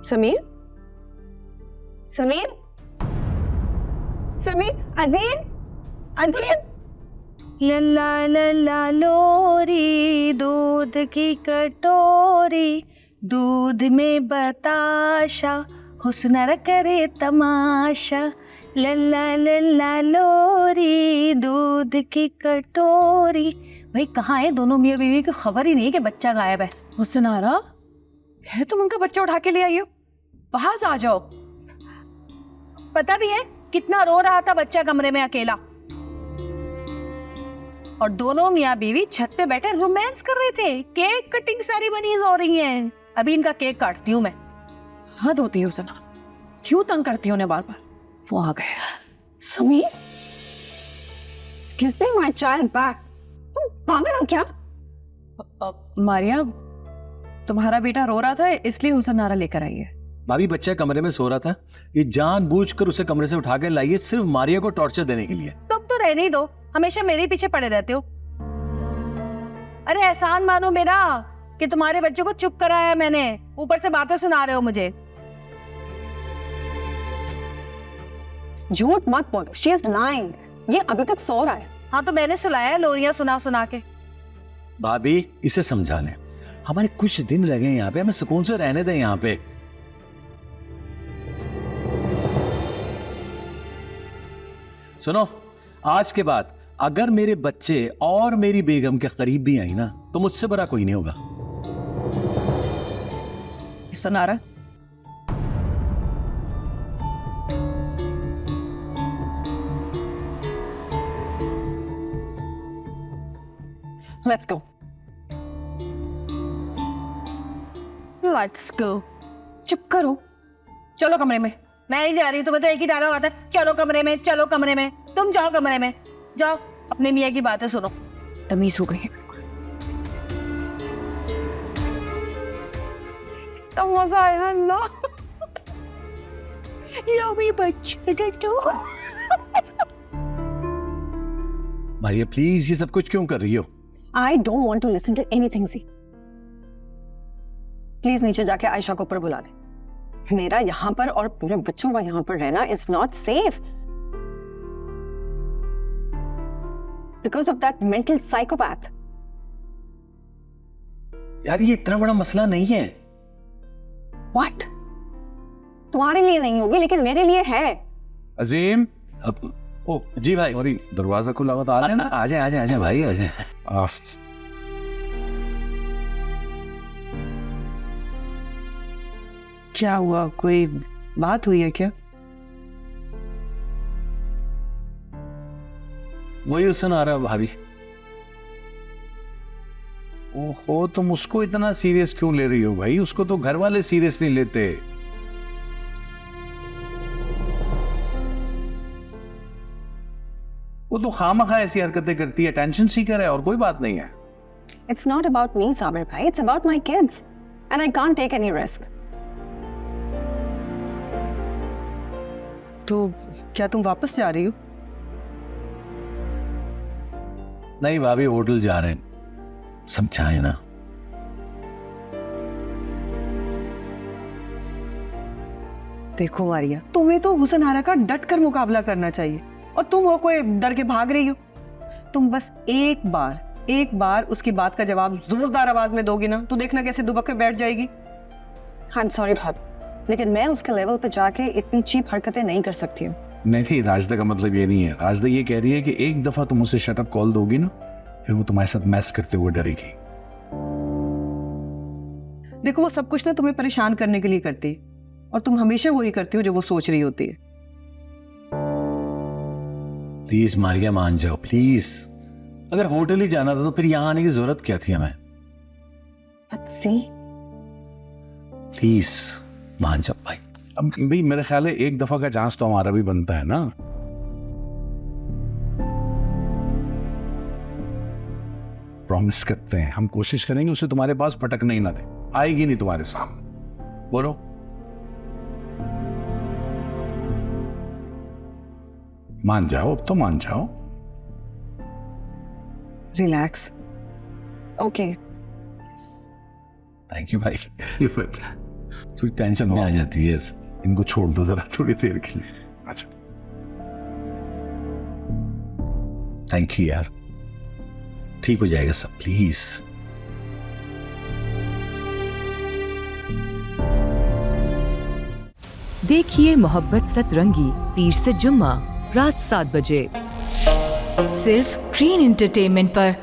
समीर, समीर, समीर, अजीम, अजीम। लल्ला लल्ला लोरी, दूध की कटोरी, दूध में बताशा, हुस्न न करे तमाशा। लल्ला लल्ला लोरी, दूध की कटोरी। भाई कहाँ है दोनों मियाँ बीवी की? खबर ही नहीं कि बच्चा गायब है। हुस्नारा, है तुम उनका बच्चा उठा के ले आई हो? बाहर आ जाओ। पता भी है कितना रो रहा था बच्चा कमरे में अकेला, और दोनों मियाँ बीवी छत पे बैठे रोमांस कर रहे थे। केक कटिंग सेरेमनीज हो रही हैं। अभी इनका केक काटती हूँ मैं। हद होती है हुस्ना, क्यों तंग करती हो उन्हें बार बार? वो आ गए। Sameer, give me my child back. तुम पागल हो क्या? मारिया, तुम्हारा बेटा रो रहा था इसलिए हुस्नारा लेकर आई है। भाभी बच्चा कमरे में सो रहा था, ये जानबूझकर उसे कमरे से उठा के लाई है सिर्फ मारिया को टॉर्चर देने के लिए। तुम तो रहने ही दो, हमेशा मेरे पीछे पड़े रहते हो। अरे एहसान मानो मेरा कि तुम्हारे बच्चे को चुप कराया मैंने, ऊपर से बातें सुना रहे हो मुझे। झूठ मत बोलो, शी इज लाइंग। ये अभी तक सो रहा है। हाँ तो मैंने सुनाया है लोरियां सुना सुना के। भाभी इसे समझा लें, हमारे कुछ दिन लगे यहाँ पे, हमें सुकून से रहने दें यहाँ पे। सुनो, आज के बाद अगर मेरे बच्चे और मेरी बेगम के करीब भी आई ना तो मुझसे बड़ा कोई नहीं होगा। सनारा, लेट्स गो। Let's go. चुप करो, चलो कमरे में। मैं ही जा रही हूँ, तुम्हें तो एक ही डायलॉग आता है, चलो कमरे में, चलो कमरे में। तुम जाओ कमरे में, जाओ अपने मियाँ की बातें सुनो। तमीज हो गई है। तो मजा आया ना। लो बच्चे तो। मारिया प्लीज ये सब कुछ क्यों कर रही हो? I don't want to listen to anything, see. Please नीचे जाके आयशा को ऊपर बुला दे। मेरा यहाँ पर और पूरे बच्चों का यहाँ पर रहना is not safe because of that mental psychopath. यार ये इतना बड़ा मसला नहीं है। व्हाट? तुम्हारे लिए नहीं होगी लेकिन मेरे लिए है। अजीम, अब ओ जी भाई, सॉरी दरवाजा खुला हुआ था, आ जाए ना। आ जाए आ जाए आ जाए भाई, आ जाए। क्या हुआ, कोई बात हुई है क्या? वही सुना रहा भाभी। ओहो, तुम उसको इतना सीरियस क्यों ले रही हो भाई? उसको तो घर वाले सीरियस नहीं लेते। वो तो खामखा ऐसी हरकतें करती है, टेंशन सीकर है और कोई बात नहीं है। It's not about me, Sabir भाई, it's about my kids and I can't take any risk. तो क्या तुम वापस जा रही हो? नहीं भाभी, होटल जा रहे हैं, समझाए ना। देखो मारिया, तुम्हें तो हुस्नारा का डट कर मुकाबला करना चाहिए और तुम हो कोई डर के भाग रही हो। तुम बस एक बार उसकी बात का जवाब जोरदार आवाज में दोगी ना तो देखना कैसे दुबक के बैठ जाएगी। I'm sorry भाभी, लेकिन मैं उसके लेवल पे जाके इतनी चीप हरकतें नहीं कर सकती हूँ। नहीं, राजदा का मतलब ये नहीं है। राजदा ये कह रही है कि एक दफा तुम उसे शटअप कॉल दोगी ना, फिर वो तुम्हारे साथ मैस करते हुए डरेगी। देखो वो सब कुछ ना तुम्हें परेशान करने के लिए करती है और तुम हमेशा वही करती हो जो वो सोच रही होती है। प्लीज मारिया मान जाओ प्लीज। अगर होटल ही जाना था तो फिर यहाँ आने की जरूरत क्या थी हमें? But see, प्लीज मान जाओ भाई। अब भाई मेरे ख्याल है एक दफा का चांस तो हमारा भी बनता है ना। प्रॉमिस करते हैं, हम कोशिश करेंगे उसे तुम्हारे पास भटकने ही ना दे। आएगी नहीं तुम्हारे सामने। बोलो। मान जाओ, अब तो मान जाओ। रिलैक्स। okay. थैंक यू भाई। थोड़ी टेंशन में आ जाती है। इनको छोड़ दो जरा थोड़ी देर के लिए। अच्छा थैंक यू यार, ठीक हो जाएगा सब, प्लीज। देखिए मोहब्बत सतरंगी पीर से जुम्मा रात 7 बजे सिर्फ ग्रीन एंटरटेनमेंट पर।